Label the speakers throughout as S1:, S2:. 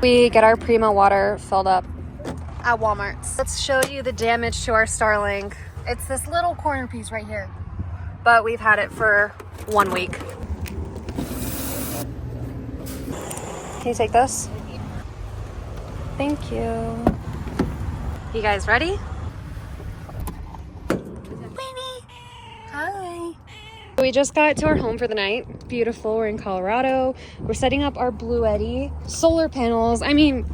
S1: We get our Primo water filled up at Walmart. Let's show you the damage to our Starlink. It's this little corner piece right here, but we've had it for 1 week. Can you take this? Thank you. You guys ready? Hi. We just got to our home for the night. Beautiful. We're in Colorado. We're setting up our Blue Eddy solar panels. I mean,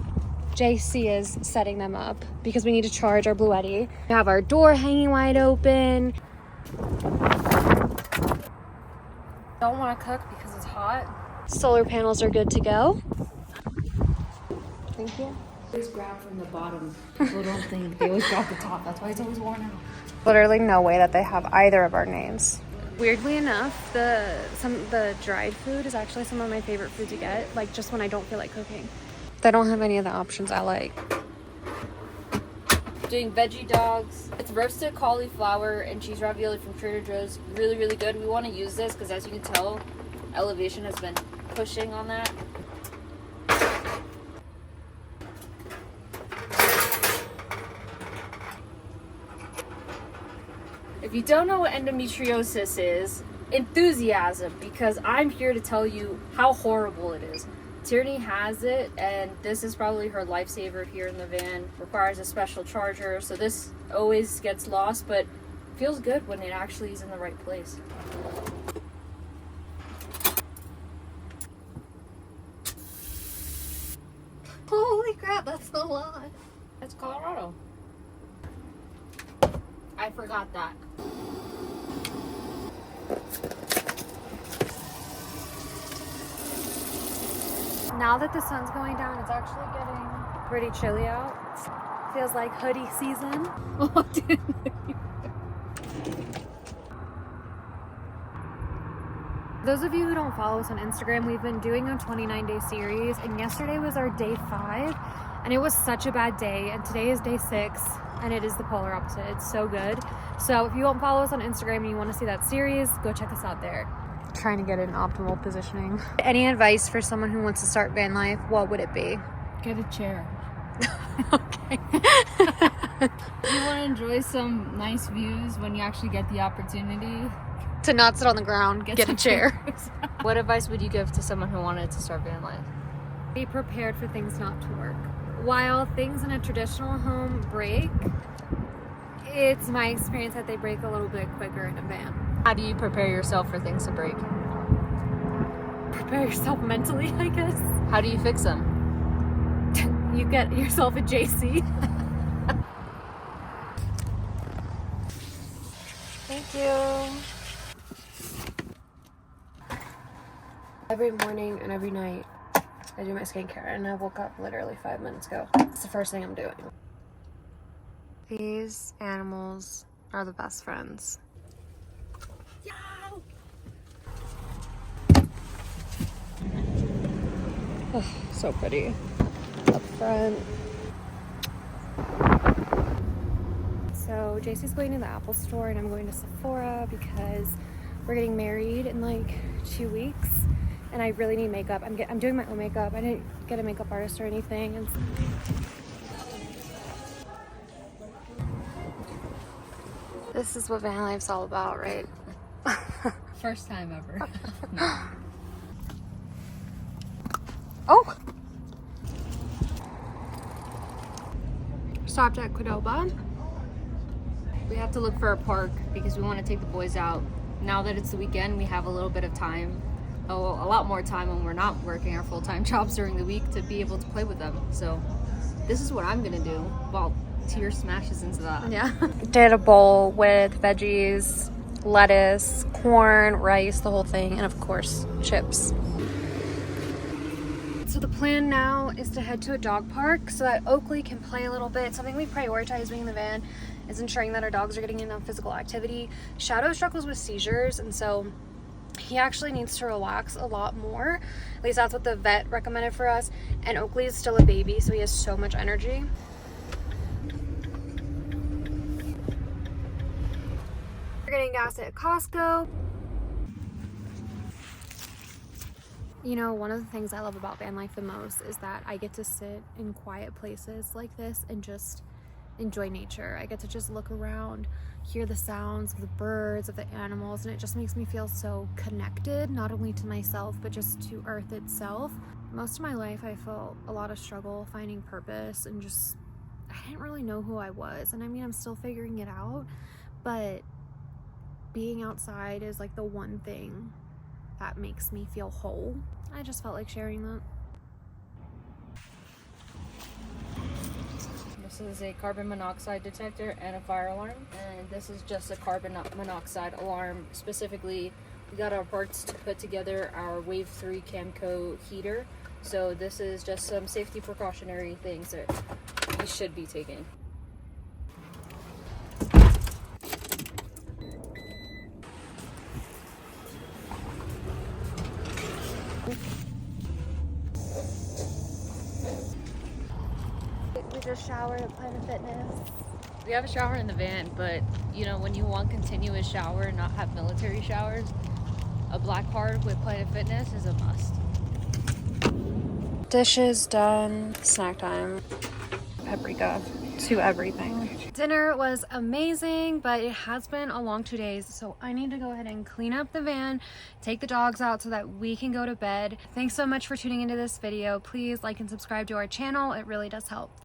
S1: JC is setting them up because we need to charge our Blue Eddy. We have our door hanging wide open. Don't want to cook because it's hot. Solar panels are good to go. Thank you.
S2: Always grab from the bottom. People don't think they always grab the top. That's why it's always worn out.
S1: Literally no way that they have either of our names. Weirdly enough, the dried food is actually some of my favorite food to get, like just when I don't feel like cooking. They don't have any of the options I like.
S2: Doing veggie dogs. It's roasted cauliflower and cheese ravioli from Trader Joe's. Really, really good. We want to use this because, as you can tell, Elevation has been pushing on that. If you don't know what endometriosis is, enthusiasm, because I'm here to tell you how horrible it is. Tierney has it, and this is probably her lifesaver here in the van. Requires a special charger, so this always gets lost, but feels good when it actually is in the right place.
S1: Holy crap, that's a lot.
S2: That's Colorado. I forgot that.
S1: Now that the sun's going down, it's actually getting pretty chilly out. Feels like hoodie season. Those of you who don't follow us on Instagram, we've been doing a 29-day series, and yesterday was our day 5, and it was such a bad day, and today is day 6, and it is the polar opposite. It's so good. So if you won't follow us on Instagram and you want to see that series, go check us out there. Trying to get in optimal positioning. Any advice for someone who wants to start van life? What would it be?
S2: Get a chair.
S1: Okay.
S2: You want to enjoy some nice views when you actually get the opportunity.
S1: To not sit on the ground, get a chair.
S2: What advice would you give to someone who wanted to start van life?
S1: Be prepared for things not to work. While things in a traditional home break, it's my experience that they break a little bit quicker in a van.
S2: How do you prepare yourself for things to break?
S1: Prepare yourself mentally, I guess.
S2: How do you fix them?
S1: You get yourself a JC. Thank you. Every morning and every night, I do my skincare, and I woke up literally 5 minutes ago. It's the first thing I'm doing. These animals are the best friends. Oh, so pretty. Up front. So JC's going to the Apple store and I'm going to Sephora because we're getting married in like 2 weeks and I really need makeup. I'm doing my own makeup. I didn't get a makeup artist or anything. And this is what van life's all about, right?
S2: First time ever.
S1: Oh! Stopped at Qdoba.
S2: We have to look for a park because we want to take the boys out. Now that it's the weekend, we have a little bit of time. A lot more time when we're not working our full-time jobs during the week to be able to play with them. So this is what I'm gonna do while Tier smashes into that.
S1: Yeah. Did a bowl with veggies, lettuce, corn, rice, the whole thing, and of course, chips. So the plan now is to head to a dog park so that Oakley can play a little bit. Something we prioritize being in the van is ensuring that our dogs are getting enough physical activity. Shadow struggles with seizures, and so he actually needs to relax a lot more. At least that's what the vet recommended for us. And Oakley is still a baby, so he has so much energy. We're getting gas at Costco. You know, one of the things I love about van life the most is that I get to sit in quiet places like this and just enjoy nature. I get to just look around, hear the sounds of the birds, of the animals, and it just makes me feel so connected, not only to myself, but just to Earth itself. Most of my life, I felt a lot of struggle finding purpose and just, I didn't really know who I was. And I mean, I'm still figuring it out, but being outside is like the one thing that makes me feel whole. I just felt like sharing that.
S2: This is a carbon monoxide detector and a fire alarm, and this is just a carbon monoxide alarm. Specifically, we got our parts to put together our Wave 3 Camco heater, so this is just some safety precautionary things that you should be taking.
S1: We just showered at Planet Fitness.
S2: We have a shower in the van, but you know, when you want continuous shower and not have military showers, a black card with Planet Fitness is a must.
S1: Dishes done, snack time, paprika to everything. Dinner was amazing, but it has been a long 2 days, so I need to go ahead and clean up the van, take the dogs out so that we can go to bed. Thanks so much for tuning into this video. Please like and subscribe to our channel. It really does help.